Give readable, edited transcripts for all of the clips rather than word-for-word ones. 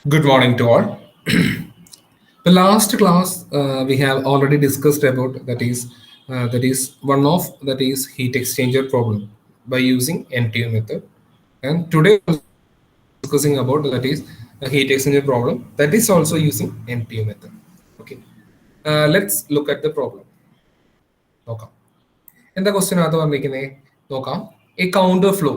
Good morning to all. The last class we have already discussed about that is one of that is heat exchanger problem by using NTU method, and today discussing about that is a heat exchanger problem that is also using NTU method. Okay, let's look at the problem. നോക്കാം എന്താ question അത് പറഞ്ഞിരിക്കുന്നത് നോക്കാം a counter flow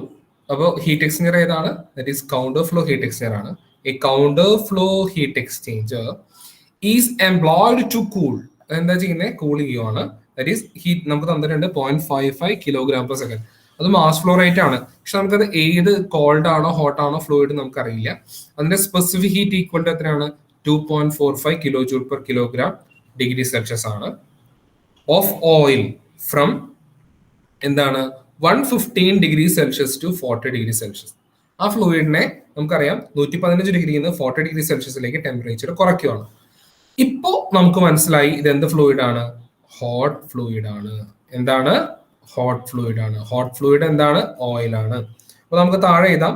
അപ്പോൾ heat exchanger ഏതാണ് that is counter flow heat exchanger ആണ് a counter flow heat exchanger is employed to cool എന്താ ചെയ്യുന്നത് കൂൾ ചെയ്യുവാണ് ദാറ്റ് ഈസ് ഹീറ്റ് നമുക്ക് തന്നിട്ടുണ്ട് 0.55 കിലോഗ്രാം പെർ സെക്കൻഡ് അത് മാസ് ഫ്ലോ റേറ്റ് ആണ് പക്ഷെ നമുക്കത് ഏത് കോൾഡ് ആണോ ഹോട്ട് ആണോ ഫ്ലൂയിഡ് നമുക്കറിയില്ല അതിന്റെ സ്പെസിഫിക് ഹീറ്റ് ഈക്വൽ ടു എത്രയാണ് 2.45 kilo joule per kilogram degree Celsius ആണ് ഓഫ് ഓയിൽ ഫ്രം എന്താണ് 115 degree Celsius to 40 degree Celsius ആ ഫ്ലൂയിഡിനെ നമുക്കറിയാം 115 ഡിഗ്രിയിൽ നിന്ന് 40 ഡിഗ്രി സെൽഷ്യസിലേക്ക് ടെമ്പറേച്ചർ കുറയ്ക്കുകയാണ് ഇപ്പോ നമുക്ക് മനസ്സിലായി ഇത് എന്ത് ഫ്ലൂയിഡ് ആണ് ഹോട്ട് ഫ്ലൂയിഡ് ആണ് എന്താണ് ഹോട്ട് ഫ്ലൂയിഡ് ആണ് ഹോട്ട് ഫ്ലൂയിഡ് എന്താണ് ഓയിൽ ആണ് അപ്പൊ നമുക്ക് താഴെ എഴുതാം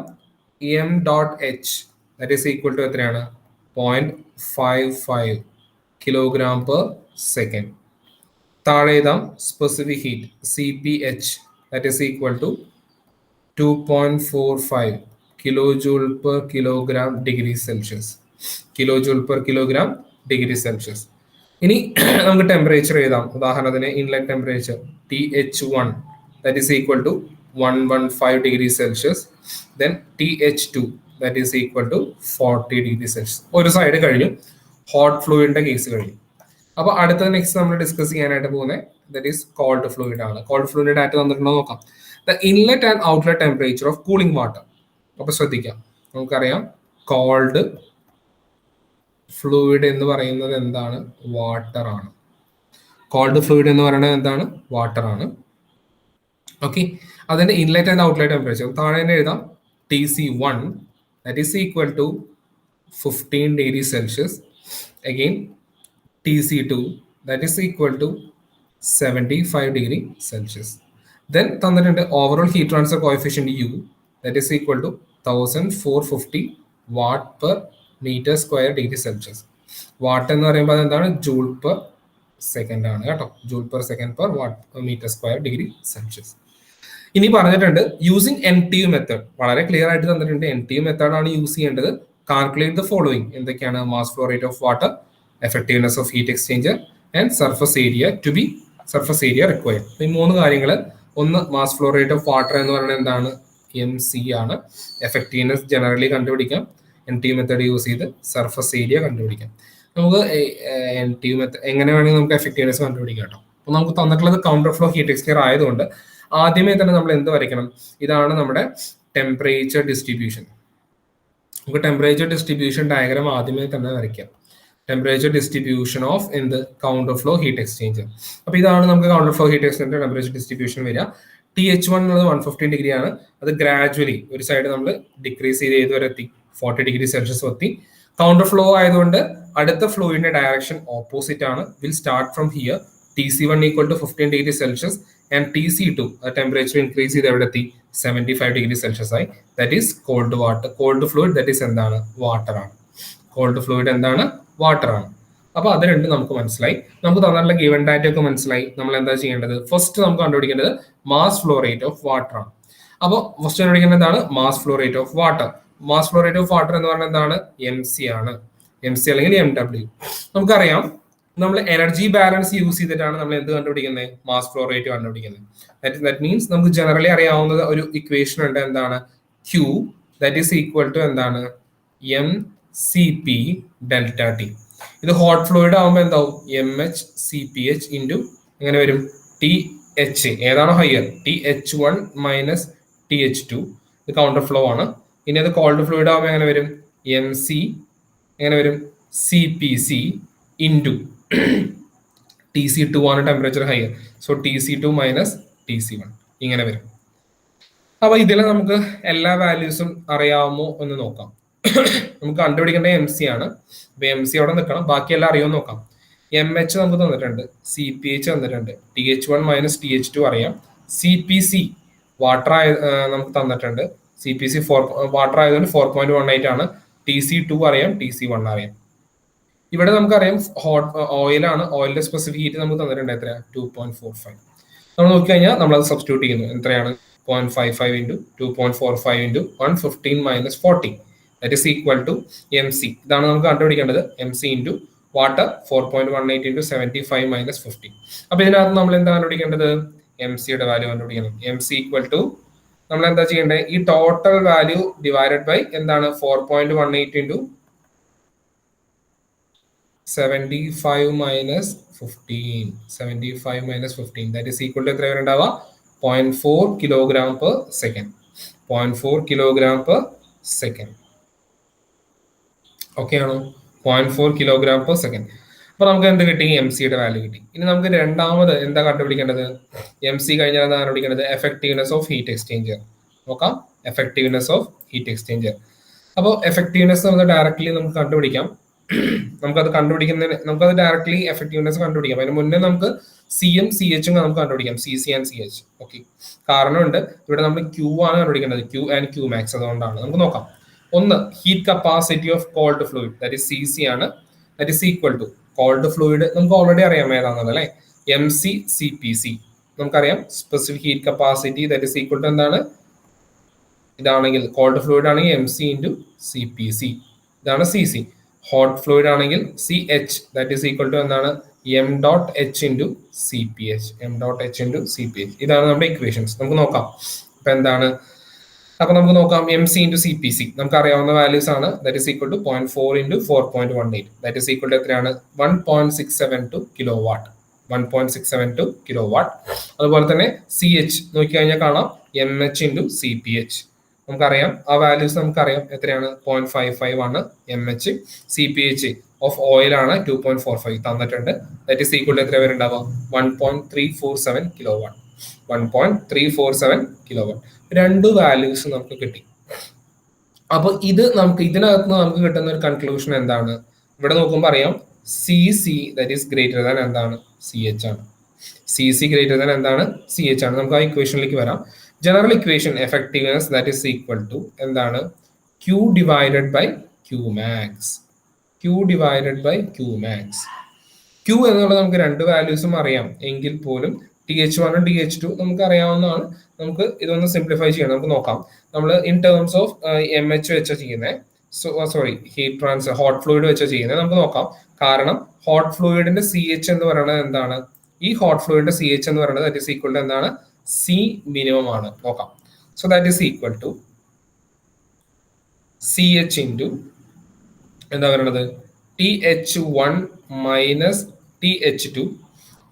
M dot H that is equal to എത്രയാണ് 0.55 കിലോഗ്രാം പെർ സെക്കൻഡ് താഴെ എഴുതാം specific heat C P H that is equal to 2.45 kilo joule per kilogram degree Celsius kilo joule per kilogram degree Celsius ഇനി നമുക്ക് temperature എഴുതാം ഉദാഹരണത്തിന് inlet temperature TH1 that is equal to 115 degree Celsius then TH2 that is equal to 40 degree Celsius ഒരു side കഴിഞ്ഞു hot ഫ്ലൂയിഡിന്റെ case കഴിഞ്ഞു അപ്പൊ അടുത്ത നെക്സ്റ്റ് നമ്മൾ ഡിസ്കസ് ചെയ്യാനായിട്ട് പോകുന്നത് ദാറ്റ് ഈസ് കോൾഡ് ഫ്ലൂയിഡ് ആണ് കോൾഡ് ഫ്ലൂയിഡ് ഡാറ്റ തന്നിട്ടുണ്ടോ നോക്കാം the inlet and outlet temperature of cooling water അപ്പൊ ശ്രദ്ധിക്കാം നമുക്കറിയാം കോൾഡ് ഫ്ലൂയിഡ് എന്ന് പറയുന്നത് എന്താണ് വാട്ടർ ആണ് കോൾഡ് ഫ്ലൂയിഡ് എന്ന് പറയുന്നത് എന്താണ് വാട്ടർ ആണ് ഓക്കെ അതിന്റെ ഇൻലെറ്റ് ആൻഡ് ഔട്ട്ലെറ്റ് ടെമ്പറേച്ചർ താഴെ തന്നെ എഴുതാം TC1 that is equal to 15 degree Celsius again TC2 that is equal to 75 degree Celsius. Then തന്നിട്ടുണ്ട് overall heat transfer coefficient U that is equal to 1450 watt per meter square degree Celsius. What എന്ന് പറയുമ്പോൾ എന്താണ് joule per second ആണ് കേട്ടോ joule per second per watt meter square degree Celsius ഇനി പറഞ്ഞിട്ടുണ്ട് using NTU method വളരെ clear ആയിട്ട് തന്നിട്ടുണ്ട് NTU മെത്തേഡ് ആണ് യൂസ് ചെയ്യേണ്ടത് കാൽക്കുലേറ്റ് ദ ഫോളോയിങ് എന്തൊക്കെയാണ് mass flow rate of water effectiveness of heat exchanger and surface area required. ഈ മൂന്ന് കാര്യങ്ങൾ ഒന്ന് mass flow rate of water എന്ന് പറയുന്നത് എന്താണ് MC ആണ് എഫക്റ്റീവ്നെസ് ജനറലി കണ്ടുപിടിക്കാം NTU മെത്തേഡ് യൂസ് ചെയ്ത് സർഫസ് ഏരിയ കണ്ടുപിടിക്കാം നമുക്ക് NTU മെത്തേഡ് എങ്ങനെ വേണമെങ്കിൽ നമുക്ക് എഫക്റ്റീവ്നെസ് കണ്ടുപിടിക്കാം കേട്ടോ അപ്പൊ നമുക്ക് തന്നിട്ടുള്ളത് കൗണ്ടർ ഫ്ലോ ഹീറ്റ് എക്സ്ചേഞ്ചർ ആയതുകൊണ്ട് ആദ്യമേ തന്നെ നമ്മൾ എന്ത് വരയ്ക്കണം ഇതാണ് നമ്മുടെ ടെമ്പറേച്ചർ ഡിസ്ട്രിബ്യൂഷൻ നമുക്ക് ടെമ്പറേച്ചർ ഡിസ്ട്രിബ്യൂഷൻ ഡയഗ്രാം ആദ്യമേ തന്നെ വരയ്ക്കാം ടെമ്പറേച്ചർ ഡിസ്ട്രിബ്യൂഷൻ ഓഫ് എന്ത് കൗണ്ടർ ഫ്ലോ ഹീറ്റ് എക്സ്ചേഞ്ചർ അപ്പൊ ഇതാണ് നമുക്ക് counter flow heat exchanger temperature distribution വരിക TH1 എന്നത് 115 ഡിഗ്രി ആണ് അത് ഗ്രാജുവലി ഒരു സൈഡ് നമ്മൾ ഡിക്രീസ് ചെയ്ത് ഏതുവരെ എത്തി 40 ഡിഗ്രി സെൽഷ്യസ് എത്തി കൗണ്ടർ ഫ്ലോ ആയതുകൊണ്ട് അടുത്ത ഫ്ലോയിന്റെ ഡയറക്ഷൻ ഓപ്പോസിറ്റ് ആണ് will start from here TC1 equal to 15 degree Celsius and TC2 temperature increase ചെയ്ത് എവിടെ എത്തി 75 ഡിഗ്രി സെൽഷ്യസ് ആയി that is cold water cold fluid that is എന്താണ് വാട്ടർ ആണ് കോൾഡ് ഫ്ലൂയിഡ് എന്താണ് വാട്ടർ ആണ് അപ്പൊ അത് രണ്ടും നമുക്ക് മനസ്സിലായി നമുക്ക് തന്നിട്ടുള്ള ഗിവൻ ഡാറ്റ ഒക്കെ മനസ്സിലായി നമ്മൾ എന്താ ചെയ്യേണ്ടത് ഫസ്റ്റ് നമുക്ക് കണ്ടുപിടിക്കേണ്ടത് mass flow rate of water ആണ് അപ്പോൾ ഫസ്റ്റ് കണ്ടുപിടിക്കേണ്ടതാണ് mass flow rate of water mass flow rate of water എന്ന് പറയുന്നത് എന്താണ് MC ആണ് MC അല്ലെങ്കിൽ MW നമുക്കറിയാം നമ്മൾ എനർജി ബാലൻസ് യൂസ് ചെയ്തിട്ടാണ് നമ്മൾ എന്ത് കണ്ടുപിടിക്കുന്നത് മാസ് ഫ്ലോ റേറ്റ് കണ്ടുപിടിക്കുന്നത് ദാറ്റ് മീൻസ് നമുക്ക് ജനറലി അറിയാവുന്ന ഒരു ഇക്വേഷൻ ഉണ്ട് എന്താണ് Q that is equal to എന്താണ് MCP ഡെൽറ്റ T ഇത് ഹോട്ട് ഫ്ലൂയിഡ് ആകുമ്പോൾ എന്താവും MHCPH ഇൻറ്റു എങ്ങനെ വരും TH ഏതാണോ ഹയർ TH1 മൈനസ് TH2 ഇത് കൗണ്ടർ ഫ്ലോ ആണ് ഇനി അത് കോൾഡ് ഫ്ലൂയിഡ് ആകുമ്പോൾ എങ്ങനെ വരും MC എങ്ങനെ വരും CPC ഇൻറ്റു TC2 ആണ് temperature higher so TC2 minus TC1 ഇങ്ങനെ വരും അപ്പൊ ഇതിൽ നമുക്ക് എല്ലാ വാല്യൂസും അറിയാമോ എന്ന് നോക്കാം നമുക്ക് കണ്ടുപിടിക്കേണ്ട MC ആണ് അപ്പൊ MC അവിടെ നിൽക്കണം ബാക്കിയെല്ലാം അറിയാൻ നോക്കാം MH നമുക്ക് തന്നിട്ടുണ്ട് CPH തന്നിട്ടുണ്ട് TH1 മൈനസ് TH2 അറിയാം CPC വാട്ടർ നമുക്ക് തന്നിട്ടുണ്ട് CPC വാട്ടർ ആയതുകൊണ്ട് 4.18 ആണ്. TC2 അറിയാം, TC1 അറിയാം. ഇവിടെ നമുക്കറിയാം ഹോട്ട് ഓയിലാണ്. ഓയിലിന്റെ സ്പെസിഫിക് ഹീറ്റ് നമുക്ക് തന്നിട്ടുണ്ട് എത്ര? 2.45. നമ്മൾ നോക്കിക്കഴിഞ്ഞാൽ നമ്മളത് സബ്സ്റ്റിറ്റ്യൂട്ട് ചെയ്യുന്നു. എത്രയാണ്? 0.55 into 2.45 into 115 minus 40 that is equal to MC. ഇതാണ് നമുക്ക് കണ്ടുപിടിക്കേണ്ടത്. MC into water 4.18 into 75 minus 50. അപ്പൊ ഇതിനകത്ത് നമ്മൾ എന്താ കണ്ടുപിടിക്കേണ്ടത്? MC-യുടെ വാല്യൂ കണ്ടുപിടിക്കണം. MC ഈക്വൽ ടു നമ്മൾ എന്താ ചെയ്യേണ്ടത്? ഈ ടോട്ടൽ വാല്യൂ ഡിവൈഡഡ് ബൈ എന്താണ്? 4.18 into 75 minus 15. 75 minus 15 that is equal to എത്ര ഉണ്ടാവുക? 0.4 kilogram per second. 0.4 kilogram per second. Okay ആണോ? 0.4 കിലോഗ്രാം പെർ സെക്കൻഡ്. അപ്പൊ നമുക്ക് എന്ത് കിട്ടി? MC-യുടെ വാല്യൂ കിട്ടി. ഇനി നമുക്ക് രണ്ടാമത് എന്താ കണ്ടുപിടിക്കേണ്ടത്? MC കഴിഞ്ഞാൽ എന്താ കണ്ടുപിടിക്കേണ്ടത്? Effectiveness of heat exchanger. നോക്കാം, എഫക്റ്റീവ്നെസ് ഓഫ് ഹീറ്റ് എക്സ്ചേഞ്ചർ. അപ്പോൾ എഫക്റ്റീവ്നെസ് നമുക്ക് ഡയറക്ട്ലി നമുക്ക് കണ്ടുപിടിക്കാം. നമുക്കത് ഡയറക്ട്ലി എഫക്റ്റീവ്നെസ് കണ്ടുപിടിക്കാം. അതിന് മുന്നേ നമുക്ക് CM CH നമുക്ക് കണ്ടുപിടിക്കാം. CC and CH. ഓക്കെ, കാരണമുണ്ട്. ഇവിടെ നമ്മൾ Q ആണ് കണ്ടുപിടിക്കേണ്ടത്. Q and Q max. അതുകൊണ്ടാണ്. നമുക്ക് നോക്കാം. ഒന്ന്, heat capacity of cold fluid that is CC ആണ്. That is equal to cold fluid നമുക്ക് ഓൾറെഡി അറിയാം ഏതാണെന്നത് അല്ലേ? MC CPC നമുക്കറിയാം. Specific heat capacity that is equal to എന്താണ്? ഇതാണെങ്കിൽ കോൾഡ് ഫ്ലൂയിഡ് ആണെങ്കിൽ MC ഇൻറ്റു CPC. ഇതാണ് CC. ഹോട്ട് ഫ്ലൂയിഡ് ആണെങ്കിൽ CH that is equal to എന്താണ്? M.H into CPH. M.H into CPH. ഇതാണ് നമ്മുടെ ഇക്വേഷൻസ്. നമുക്ക് നോക്കാം അപ്പൊ എന്താണ്. അപ്പൊ നമുക്ക് നോക്കാം. MC ഇൻറ്റു CPC നമുക്ക് അറിയാവുന്ന വാല്യൂസ് ആണ്. That is equal to 0.4 into 4.18 that is equal to എത്രയാണ്? 1.672 കിലോ വാട്ട്. 1.672 kilo watt. അതുപോലെ തന്നെ CH നോക്കിക്കഴിഞ്ഞാൽ കാണാം MH ഇൻറ്റു CPH. നമുക്കറിയാം ആ വാല്യൂസ് നമുക്കറിയാം. എത്രയാണ്? 0.55 ആണ് MH. CPH ഓഫ് ഓയിൽ ആണ് 2.45 തന്നിട്ടുണ്ട്. ദാറ്റ് ഈസ് ഈക്വൽ ടു എത്ര വരെ ഉണ്ടാവുക? 1.347 കിലോ വാട്ട്. 1.347 kilo watt. രണ്ട് വാല്യൂസ് നമുക്ക് കിട്ടി. അപ്പൊ ഇത് നമുക്ക് ഇതിനകത്ത് നമുക്ക് കിട്ടുന്ന ഒരു കൺക്ലൂഷൻ എന്താണ്? ഇവിടെ നോക്കുമ്പോൾ അറിയാം CC that is greater than എന്താണ്? CH ആണ്. CC ഗ്രേറ്റർ ദാൻ എന്താണ്? CH ആണ്. നമുക്ക് ആ ഇക്വേഷനിലേക്ക് വരാം. General equation effectiveness that is equal to എന്താണ്? Q divided by Q max. Q divided by Q max. Q എന്നുള്ളത് നമുക്ക് രണ്ട് വാല്യൂസും അറിയാം എങ്കിൽ പോലും TH1 TH2 നമുക്ക് അറിയാവുന്നതാണ്. നമുക്ക് ഇതൊന്ന് സിംപ്ലിഫൈ ചെയ്യണം. നമുക്ക് നോക്കാം. നമ്മൾ ഇൻ ടേംസ് ഓഫ് MH വെച്ചാ ചെയ്യുന്നത്. ഹീറ്റ് ട്രാൻസ്ഫർ ഹോട്ട് ഫ്ലൂയിഡ് വെച്ചാ ചെയ്യുന്നത്. നമുക്ക് നോക്കാം. കാരണം ഹോട്ട് ഫ്ലൂയിഡിന്റെ CH എന്ന് പറയുന്നത് എന്താണ്? ഈ ഹോട്ട് ഫ്ലൂയിഡിന്റെ CH എന്ന് പറയുന്നത് ദാറ്റ് ഈസ് ഈക്വൽ ടു എന്താണ്? C മിനിമം ആണ്. നോക്കാം. So that is equal to CH into എന്താ പറയുന്നത്? TH1 minus TH2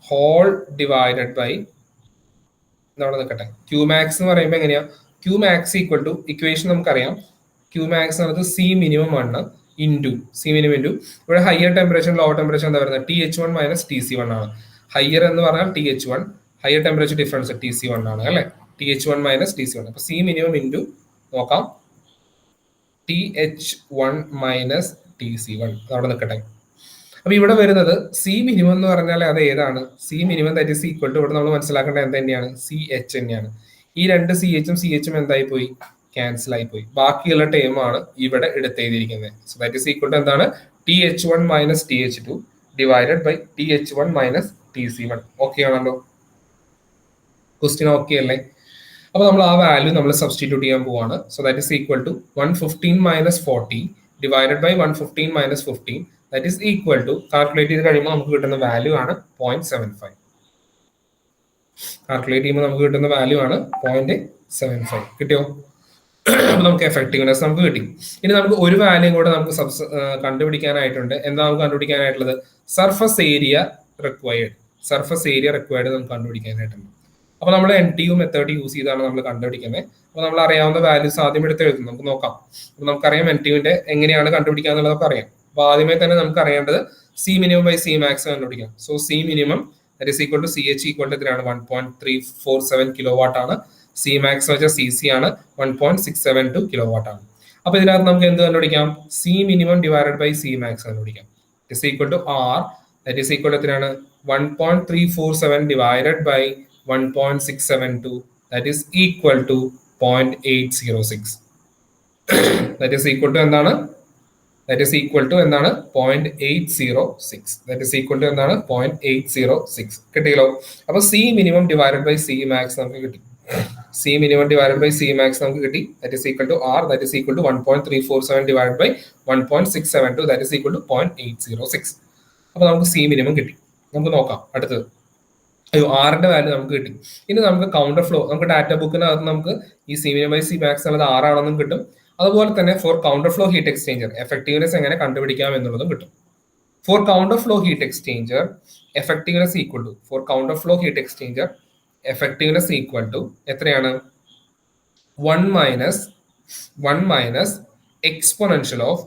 whole divided by എന്താ നിൽക്കട്ടെ? Q max എന്ന് പറയുമ്പോൾ എങ്ങനെയാ? Q max equal to equation നമുക്കറിയാം. Q max എന്നത് C മിനിമം ആണ് ഇൻറ്റു C മിനിമം ഇൻറ്റു ഇവിടെ ഹയർ ടെമ്പറേച്ചർ ലോവർ ടെമ്പറേച്ചർ എന്താ പറയുന്നത്? TH1 മൈനസ് TC1 ആണ്. ഹയർ എന്ന് പറഞ്ഞാൽ TH1, higher temperature difference TC1 ആണ് അല്ലെ? TH1 minus TC1. അപ്പൊ C മിനിമം ഇൻറ്റു നോക്കാം TH1 മൈനസ് TC1 അവിടെ നിൽക്കട്ടെ. അപ്പൊ ഇവിടെ വരുന്നത് C മിനിമം എന്ന് പറഞ്ഞാൽ അത് ഏതാണ്? C minimum that is equal to ഇവിടെ നമ്മൾ മനസ്സിലാക്കേണ്ടത് എന്ത് തന്നെയാണ്? CH തന്നെയാണ്. ഈ രണ്ട് CH ഉം എന്തായി പോയി? ക്യാൻസൽ ആയി പോയി. ബാക്കിയുള്ള ടേം ആണ് ഇവിടെ എടുത്തെഴുതിയിരിക്കുന്നത്. So that is equal to എന്താണ്? TH1 minus TH2 divided by TH1 minus TC1. Okay ആണല്ലോ? ക്വസ്റ്റ്യൻ ഓക്കെ അല്ലേ? അപ്പൊ നമ്മൾ ആ വാല്യൂ നമ്മൾ സബ്സ്റ്റിറ്റ്യൂട്ട് ചെയ്യാൻ പോവാണ്. So that is equal to 115 minus 40 divided by 115 minus 15 that is equal to calculate ചെയ്ത് കഴിയുമ്പോൾ നമുക്ക് കിട്ടുന്ന വാല്യൂ ആണ് 0.75. കാൽക്കുലേറ്റ് ചെയ്യുമ്പോൾ നമുക്ക് കിട്ടുന്ന വാല്യൂ ആണ് 0.75. കിട്ടിയോ? അപ്പൊ നമുക്ക് എഫക്റ്റീവ്നെസ് നമുക്ക് കിട്ടി. ഇനി നമുക്ക് ഒരു വാല്യൂ കൂടെ നമുക്ക് കണ്ടുപിടിക്കാനായിട്ടുണ്ട്. എന്താ നമുക്ക് കണ്ടുപിടിക്കാനായിട്ടുള്ളത്? Surface area required. Surface area required നമുക്ക് കണ്ടുപിടിക്കാനായിട്ടുണ്ട്. അപ്പൊ നമ്മൾ NTU മെത്തേഡ് യൂസ് ചെയ്താണ് നമ്മൾ കണ്ടുപിടിക്കുന്നത്. അപ്പൊ നമ്മൾ അറിയാവുന്ന വാല്യൂസ് ആദ്യം എടുത്ത് എഴുതും. നമുക്ക് നോക്കാം. അപ്പൊ നമുക്കറിയാം NTUവിന്റെ എങ്ങനെയാണ് കണ്ടുപിടിക്കുക എന്നുള്ളതൊക്കെ അറിയാം. അപ്പൊ ആദ്യമേ തന്നെ നമുക്ക് അറിയേണ്ടത് C minimum by C max കണ്ടുപിടിക്കാം. So C minimum that is equal to CH equal to എത്രയാണ്? 1.347 കിലോ വാട്ട് ആണ്. C മാക്സ് വെച്ചാൽ CC ആണ് 1.672 കിലോ വാട്ട് ആണ്. അപ്പൊ ഇതിനകത്ത് നമുക്ക് എന്ത് കണ്ടുപിടിക്കാം? C minimum divided by C max കണ്ടുപിടിക്കാം. It is equal to R that is equal to എത്രയാണ്? 1.347 divided by 1.672 that is equal to 0.806. That is equal to എന്താണ്? ദാറ്റ് ഈസ് ഈക്വൽ ടു എന്താണ്? 0.806. ദാറ്റ് ഈസ് ഈക്വൽ ടു എന്താണ്? 0.806. കിട്ടിയല്ലോ. അപ്പൊ C minimum divided by C max നമുക്ക് കിട്ടി. C minimum divided by C max നമുക്ക് കിട്ടി. That is equal to R. That is equal to 1.347 divided by 1.672. That is equal to 0.806. അപ്പൊ നമുക്ക് C minimum കിട്ടി. നമുക്ക് നോക്കാം അടുത്തത്. അയ്യോ, ആറിന്റെ വാല്യൂ നമുക്ക് കിട്ടി. ഇനി നമുക്ക് കൗണ്ടർ ഫ്ലോ, നമുക്ക് ഡാറ്റ ബുക്കിനകത്ത് നമുക്ക് ഈ C minimum by C max ഉള്ളത് ആറാണെന്നും കിട്ടും. അതുപോലെ തന്നെ for counter flow heat exchanger effectiveness എങ്ങനെ കണ്ടുപിടിക്കാം എന്നുള്ളതും കിട്ടും. For counter flow heat exchanger effectiveness equal to, for counter flow heat exchanger effectiveness equal to എത്രയാണ്? 1 minus exponential of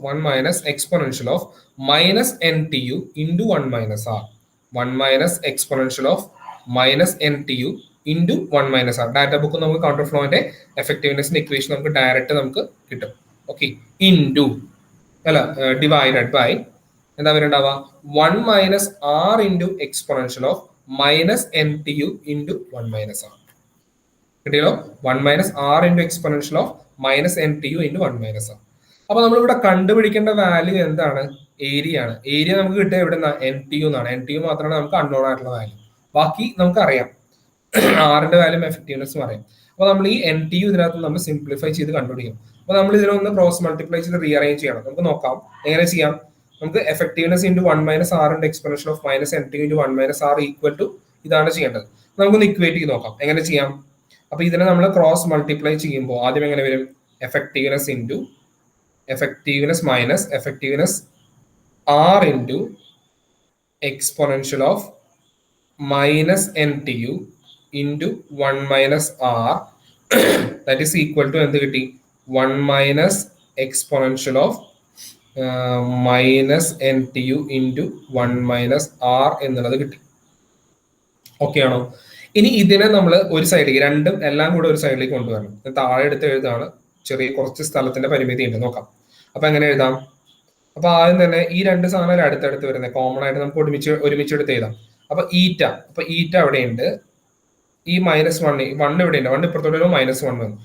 minus NTU into 1 minus R. 1 minus exponential of minus NTU into 1 minus R. Data book നമുക്ക് counter ഫ്ലോന്റെ എഫക്റ്റീവ്നെസിന്റെ equation നമുക്ക് direct നമുക്ക് കിട്ടും. Okay, into അല്ല divided by എന്താ വരണ്ടാവുക? 1 minus R into exponential of minus NTU into 1 minus R. കിട്ടിയല്ലോ. 1 minus R into exponential of minus NTU into 1 minus R. അപ്പൊ നമ്മളിവിടെ കണ്ടുപിടിക്കേണ്ട വാല്യൂ എന്താണ്? ഏരിയ ആണ്. ഏരിയ നമുക്ക് കിട്ടുക എവിടെ നിന്നാണ്? NTU എന്നാണ്. NTU മാത്രമാണ് നമുക്ക് അൺനോൺ ആയിട്ടുള്ള വാല്യൂ. ബാക്കി നമുക്ക് അറിയാം, ആറിന്റെ വാല്യൂ എഫക്റ്റീവ്നെസ്സും അറിയാം. അപ്പൊ നമ്മൾ ഈ NTU ഇതിനകത്ത് നമ്മൾ സിംപ്ലിഫൈ ചെയ്ത് കണ്ടുപിടിക്കും. അപ്പൊ നമ്മൾ ഇതിനൊന്ന് ക്രോസ് മൾട്ടിപ്ലൈ ചെയ്ത് റീഅറേഞ്ച് ചെയ്യണം. നമുക്ക് നോക്കാം എങ്ങനെ ചെയ്യാം. നമുക്ക് effectiveness into 1 minus R into exponential of minus NTU into 1 minus R equal to ഇതാണ് ചെയ്യേണ്ടത്. നമുക്കൊന്ന് ഇക്വേറ്റ് ചെയ്ത് നോക്കാം എങ്ങനെ ചെയ്യാം. അപ്പൊ ഇതിനെ നമ്മൾ ക്രോസ് മൾട്ടിപ്ലൈ ചെയ്യുമ്പോൾ ആദ്യം എങ്ങനെ വരും? Effectiveness into effectiveness minus effectiveness R into exponential of minus NTU into 1 minus R. That is equal to എന്ത് കിട്ടി? 1 minus exponential of minus NTU into 1 minus R എന്നുള്ളത് കിട്ടി. ഓക്കെ ആണോ? ഇനി ഇതിനെ നമ്മൾ ഒരു സൈഡിലേക്ക്, രണ്ടും എല്ലാം കൂടെ ഒരു സൈഡിലേക്ക് കൊണ്ടുവരണം. താഴെ എടുത്ത് എഴുതാണ്, ചെറിയ കുറച്ച് സ്ഥലത്തിന്റെ പരിമിതി ഉണ്ട്, നോക്കാം. അപ്പൊ എങ്ങനെ എഴുതാം? അപ്പൊ ആദ്യം തന്നെ ഈ രണ്ട് സാധനം അടുത്തടുത്ത് വരുന്നത് കോമൺ ആയിട്ട് നമുക്ക് ഒരുമിച്ച് എടുത്ത് എഴുതാം. അപ്പൊ ഈറ്റ അവിടെയുണ്ട്, ഈ മൈനസ് വൺ ഇവിടെ ഉണ്ട്, 1 ഇപ്പുറത്തോട്ട് -1 വന്നു.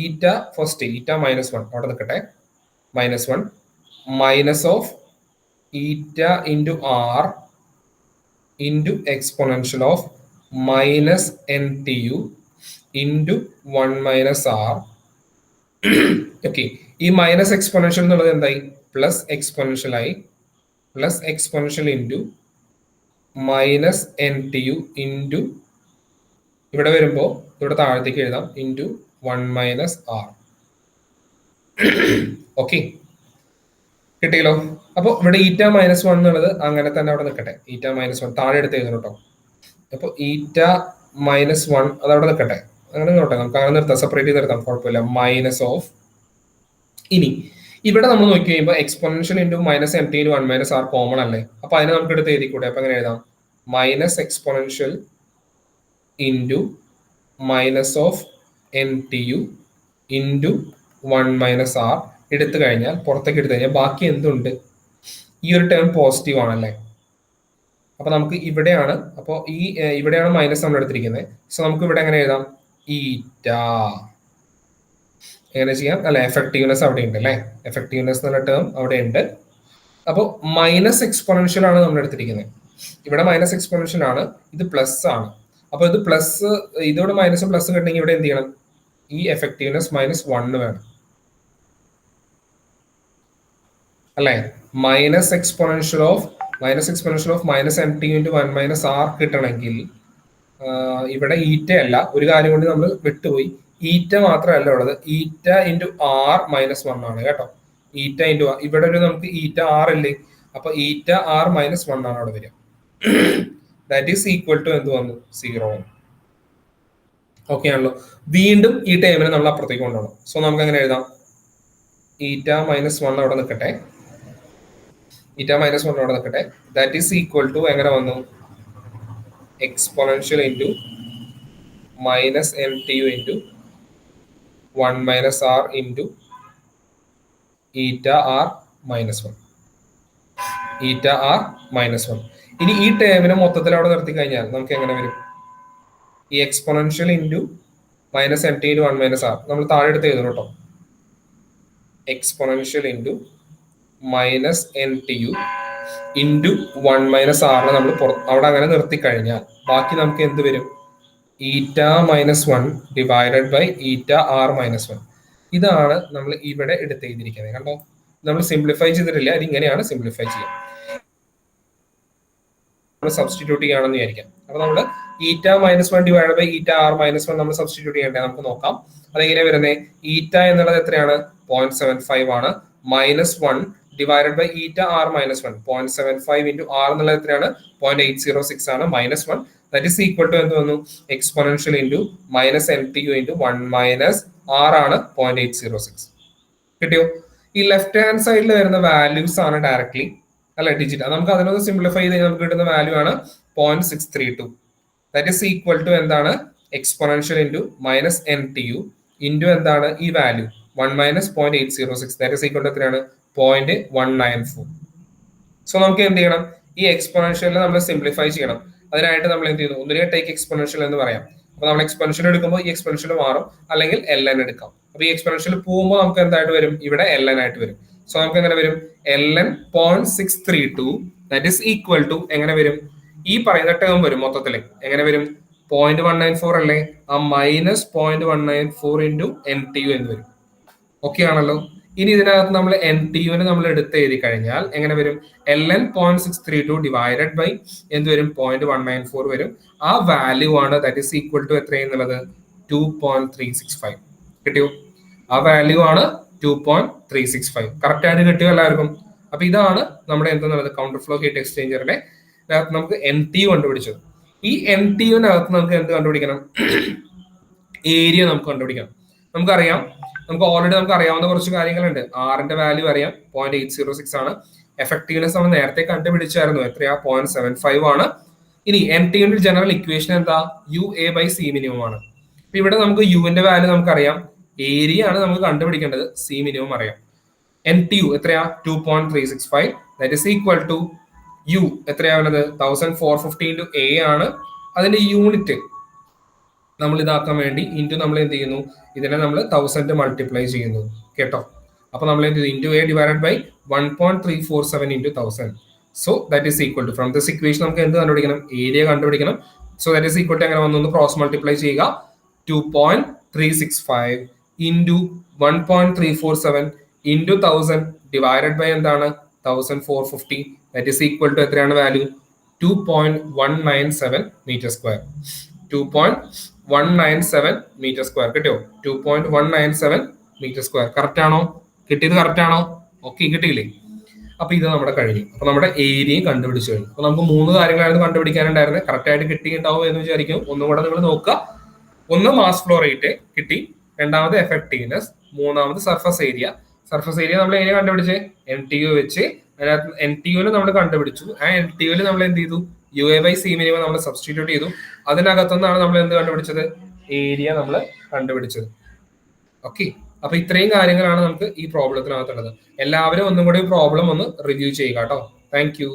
ഈറ്റ ഫസ്റ്റ് ഈറ്റ -1 അവിടെ നിൽക്കട്ടെ. -1 minus of eta into R into exponential of minus NTU into 1 minus R. Okay, ഈ മൈനസ് എക്സ്പൊണൻഷ്യൽ എന്നുള്ളത് എന്തായി? പ്ലസ് എക്സ്പൊണൻഷ്യൽ ആയി. Plus exponential into minus NTU into ഇവിടെ വരുമ്പോൾ ഇവിടെ താഴത്തേക്ക് എഴുതാം ഇൻറ്റു 1 മൈനസ് ആർ. ഓക്കെ, കിട്ടിയല്ലോ. അപ്പോൾ ഇവിടെ ഈറ്റ -1 എന്നുള്ളത് അങ്ങനെ തന്നെ അവിടെ നിൽക്കട്ടെ. ഈറ്റ -1 താഴെ എടുത്ത് എഴുതണം കേട്ടോ. അപ്പോൾ ഈറ്റ -1 അത് അവിടെ നിൽക്കട്ടെ, അങ്ങനെ നോട്ടെ, നമുക്ക് അങ്ങനെ നിർത്താം, സെപ്പറേറ്റ് ചെയ്ത് നിർത്താം, കുഴപ്പമില്ല. മൈനസ് ഓഫ്, ഇനി ഇവിടെ നമ്മൾ നോക്കി കഴിയുമ്പോൾ exponential into minus NTU into 1 minus R common അല്ലേ. അപ്പൊ അതിനെ നമുക്ക് എടുത്ത് എഴുതിക്കൂടെ. അപ്പൊ എങ്ങനെ എഴുതാം? Minus exponential into minus of NTU into 1 minus R എടുത്തു കഴിഞ്ഞാൽ, പുറത്തേക്ക് എടുത്തു കഴിഞ്ഞാൽ ബാക്കി എന്തുണ്ട്? ഈ ഒരു ടേം പോസിറ്റീവ് ആണല്ലേ. അപ്പൊ നമുക്ക് ഇവിടെയാണ്, അപ്പോൾ ഈ ഇവിടെയാണ് മൈനസ് നമ്മൾ എടുത്തിരിക്കുന്നത്. സോ നമുക്ക് ഇവിടെ എങ്ങനെ എഴുതാം? ഈറ്റ. എങ്ങനെ ചെയ്യാം? അല്ലെ, എഫക്റ്റീവ്നെസ് അവിടെ ഉണ്ട് അല്ലെ. എഫക്റ്റീവ്നെസ് എന്നുള്ള ടേം അവിടെ ഉണ്ട്. അപ്പോൾ മൈനസ് എക്സ്പൊണൻഷ്യൽ ആണ് നമ്മൾ എടുത്തിരിക്കുന്നത്. ഇവിടെ മൈനസ് എക്സ്പൊണൻഷ്യൽ ആണ്, ഇത് പ്ലസ് ആണ്. അപ്പൊ ഇത് പ്ലസ്, ഇതോടെ മൈനസും പ്ലസും കിട്ടണമെങ്കിൽ ഇവിടെ എന്ത് ചെയ്യണം? ഈ എഫക്റ്റീവ്നെസ് -1 വേണം അല്ലെ. Minus exponential of minus NTU into 1 minus R കിട്ടണമെങ്കിൽ ഇവിടെ ഈറ്റ അല്ല, ഒരു കാര്യം കൊണ്ട് നമ്മൾ വിട്ടുപോയി, ഈറ്റ മാത്രമല്ല ഉള്ളത്, ഈറ്റ ഇൻറ്റു ആർ -1 ആണ് കേട്ടോ. ഈറ്റ ഇൻറ്റു ആർ, ഇവിടെ ഒരു നമുക്ക് ഈറ്റ ആർ അല്ലേ, അപ്പൊ ഈറ്റ ആർ -1 ആണ് അവിടെ വരിക. ദാറ്റ് ഈസ് ഈക്വൽ ടു എന്ത് വന്നു? 0. ഓക്കെ ആണല്ലോ. വീണ്ടും ഈ ടൈമിനെ നമ്മൾ അപ്പുറത്തേക്ക് കൊണ്ടുപോകണം. സോ നമുക്ക് എങ്ങനെ എഴുതാം? ഈറ്റ -1 അവിടെ നിൽക്കട്ടെ. ഈറ്റ -1 അവിടെ നിൽക്കട്ടെ. ദാറ്റ് ഈസ് ഈക്വൽ ടു എങ്ങനെ വന്നു? Exponential into minus NTU into 1 minus R into eta R -1. Eta R -1. ഇനി ഈ ടേമിനെ മൊത്തത്തിൽ അവിടെ നിർത്തി കഴിഞ്ഞാൽ നമുക്ക് എങ്ങനെ വരും? ഈ exponential into minus NTU into 1 minus R നമ്മൾ താഴെ എടുത്ത് എഴുതണം കേട്ടോ. Exponential into minus N T U into 1 minus ആറിന് നമ്മൾ അവിടെ അങ്ങനെ നിർത്തി കഴിഞ്ഞാൽ ബാക്കി നമുക്ക് എന്ത് വരും? Eta minus 1 divided by eta R minus 1. ഇതാണ് നമ്മൾ ഇവിടെ എടുത്ത് എഴുതിയിരിക്കുന്നത്. കണ്ടോ, നമ്മൾ സിംപ്ലിഫൈ ചെയ്തിട്ടില്ല, അത് ഇങ്ങനെയാണ് സിംപ്ലിഫൈ ചെയ്യുക. സബ്സ്റ്റിറ്റ്യൂട്ട് ചെയ്യണമെന്ന് വിചാരിക്കാം. അപ്പൊ നമ്മൾ eta minus 1 divide by eta R minus 1 നമ്മൾ സബ്സ്റ്റിറ്റ്യൂട്ട് ചെയ്യണ്ടേ? നമുക്ക് നോക്കാം അതെങ്ങനെ വരുന്നത്. ഈറ്റ എന്നുള്ളത് എത്രയാണ്? 0.75 ആണ്. Minus 1 divided by eta R minus 1 0.75 into R എന്നുള്ളത് എത്രയാണ്? 0.806 ആണ്. Minus 1 that is equal to എന്ത് വന്നു? Exponential into minus N T U into 1 minus R ആണ് 0.806. കിട്ടിയോ? ഈ ലെഫ്റ്റ് ഹാൻഡ് സൈഡിൽ വരുന്ന വാല്യൂസ് ആണ് ഡയറക്ട്ലി അല്ല ഡിജിറ്റ്. നമുക്ക് അതിനൊന്ന് സിംപ്ലിഫൈ ചെയ്ത് നമുക്ക് കിട്ടുന്ന വാല്യൂ ആണ് 0.632. ദാറ്റ് ഈസ് ഈക്വൽ ടു എന്താണ്? Exponential into minus N T U into എന്താണ് ഈ value 1 minus 0.806. That is equal to എത്രയാണ്? 0.194. സോ നമുക്ക് എന്ത് ചെയ്യണം? ഈ എക്സ്പൊണൻഷ്യലിനെ നമ്മൾ സിംപ്ലിഫൈ ചെയ്യണം. അതിനായിട്ട് നമ്മൾ എന്ത് ചെയ്യുന്നു? ഒന്നിനെ ടേക്ക് എക്സ്പൊണൻഷ്യൽ എന്ന് പറയാം. അപ്പൊ നമ്മൾ എക്സ്പൊണൻഷ്യൽ എടുക്കുമ്പോൾ ഈ എക്സ്പൊണൻഷ്യൽ മാറും, അല്ലെങ്കിൽ എൽ എൻ എടുക്കാം. അപ്പൊ ഈ എക്സ്പൊണൻഷ്യൽ പോകുമ്പോൾ നമുക്ക് എന്തായിട്ട് വരും? ഇവിടെ എൽ എൻ ആയിട്ട് വരും. സോ നമുക്ക് എങ്ങനെ വരും? ln 0.632 that is equal to എങ്ങനെ വരും? ഈ പറയുന്ന ടേം വരും മൊത്തത്തില്. എങ്ങനെ വരും? 0.194 അല്ലേ? ആ minus 0.194 into N T U എന്ന് വരും. ഓക്കെ ആണല്ലോ. ഇനി ഇതിനകത്ത് നമ്മൾ എൻ ടി യുവിനെ നമ്മൾ എടുത്ത് എഴുതി കഴിഞ്ഞാൽ എങ്ങനെ വരും? ln 0.632 ഡിവൈഡഡ് ബൈ എന്ത് വരും? 0.194 വരും. ആ വാല്യൂ ആണ് ദാറ്റ് ഈസ് ഈക്വൽ ടു എത്രയെന്നുള്ളത് 2.365. കിട്ടിയോ? ആ വാല്യൂ ആണ് 2.365. കറക്റ്റ് ആയിട്ട് കിട്ടിയോ എല്ലാവർക്കും? അപ്പൊ ഇതാണ് നമ്മുടെ എന്തെന്നുള്ളത് കൗണ്ടർ ഫ്ലോ ഹീറ്റ് എക്സ്ചേഞ്ചറിന്റെ നമുക്ക് എൻ ടി യു കണ്ടുപിടിച്ചത്. ഈ എൻ ടി യുവിനകത്ത് നമുക്ക് എന്ത് കണ്ടുപിടിക്കണം? ഏരിയ നമുക്ക് കണ്ടുപിടിക്കണം. നമുക്കറിയാം, നമുക്ക് ഓൾറെഡി നമുക്ക് അറിയാവുന്ന കുറച്ച് കാര്യങ്ങളുണ്ട്. ആറിന്റെ വാല്യൂ അറിയാം, 0.806 ആണ്. എഫക്റ്റീവ്നെസ് നമ്മൾ നേരത്തെ കണ്ടുപിടിച്ചായിരുന്നു, എത്രയാ? 0.75 ആണ്. ഇനി എൻ ടി യുവിന്റെ ജനറൽ ഇക്വേഷൻ എന്താ? U A by C minimum ആണ്. അപ്പൊ ഇവിടെ നമുക്ക് യുവിന്റെ വാല്യൂ നമുക്കറിയാം, ഏരിയ ആണ് നമുക്ക് കണ്ടുപിടിക്കേണ്ടത്, സി മിനിമം അറിയാം. എൻ ടി യു എത്രയാ? 2.365. That is equal to U എത്രയാവുന്നത്? 1450 ഇൻറ്റു എ ആണ്. അതിന്റെ യൂണിറ്റ് നമ്മൾ ഇതാക്കാൻ വേണ്ടി ഇൻറ്റു നമ്മൾ എന്ത് ചെയ്യുന്നു? ഇതിനെ നമ്മൾ 1000 മൾട്ടിപ്ലൈ ചെയ്യുന്നു. കേട്ടോ? അപ്പൊ നമ്മൾ എന്ത് ചെയ്തു? Into A divided by 1.347 into 1000. So that is equal to from this equation നമുക്ക് എന്ത് കണ്ടുപിടിക്കണം? ഏരിയ കണ്ടുപിടിക്കണം. So that is equal to എങ്ങനെ വന്നു? ക്രോസ് മൾട്ടിപ്ലൈ ചെയ്യുക. 2.365 ഇൻറ്റു 1.347 ഇൻറ്റു 1000 ഡിവൈഡഡ് ബൈ എന്താണ്? 1450. ദാറ്റ് ഈസ് ഈക്വൽ ടു എത്രയാണ് value? 2.197 metre square. 2.197 metre square. കിട്ടിയോ? 2.197 മീറ്റർ സ്ക്വയർ. കറക്റ്റ് ആണോ? കിട്ടിയത് കറക്റ്റ് ആണോ? ഓക്കെ, കിട്ടിയില്ലേ? അപ്പൊ ഇത് നമ്മുടെ കഴിഞ്ഞു. അപ്പൊ നമ്മുടെ ഏരിയയും കണ്ടുപിടിച്ചു കഴിഞ്ഞു. അപ്പൊ നമുക്ക് 3 കാര്യങ്ങളായിരുന്നു കണ്ടുപിടിക്കാനുണ്ടായിരുന്നത്. കറക്റ്റ് ആയിട്ട് കിട്ടിയിട്ടുണ്ടാവും എന്ന് വിചാരിക്കും. ഒന്നും കൂടെ നിങ്ങൾ നോക്കുക. ഒന്ന് മാസ് ഫ്ലോ റേറ്റ് കിട്ടി, രണ്ടാമത് എഫക്റ്റീവ്നെസ്, മൂന്നാമത് സർഫസ് ഏരിയ. സർഫസ് ഏരിയ നമ്മൾ എങ്ങനെ കണ്ടുപിടിച്ചേ? എൻ ടി യു വെച്ച്. അതിനകത്ത് എൻ ടി യുവിന് നമ്മൾ കണ്ടുപിടിച്ചു. ആ എൻ ടി യുവിൽ നമ്മൾ എന്ത് ചെയ്തു? U A by C minimum നമ്മൾ സബ്സ്റ്റിറ്റ്യൂട്ട് ചെയ്തു. അതിനകത്തുനിന്നാണ് നമ്മൾ എന്ത് കണ്ടുപിടിച്ചത്? ഏരിയ നമ്മൾ കണ്ടുപിടിച്ചത്. ഓക്കെ, അപ്പൊ ഇത്രയും കാര്യങ്ങളാണ് നമുക്ക് ഈ പ്രോബ്ലത്തിനകത്തുള്ളത്. എല്ലാവരും ഒന്നും കൂടി പ്രോബ്ലം ഒന്ന് റിവ്യൂ ചെയ്യുക കേട്ടോ. Thank you.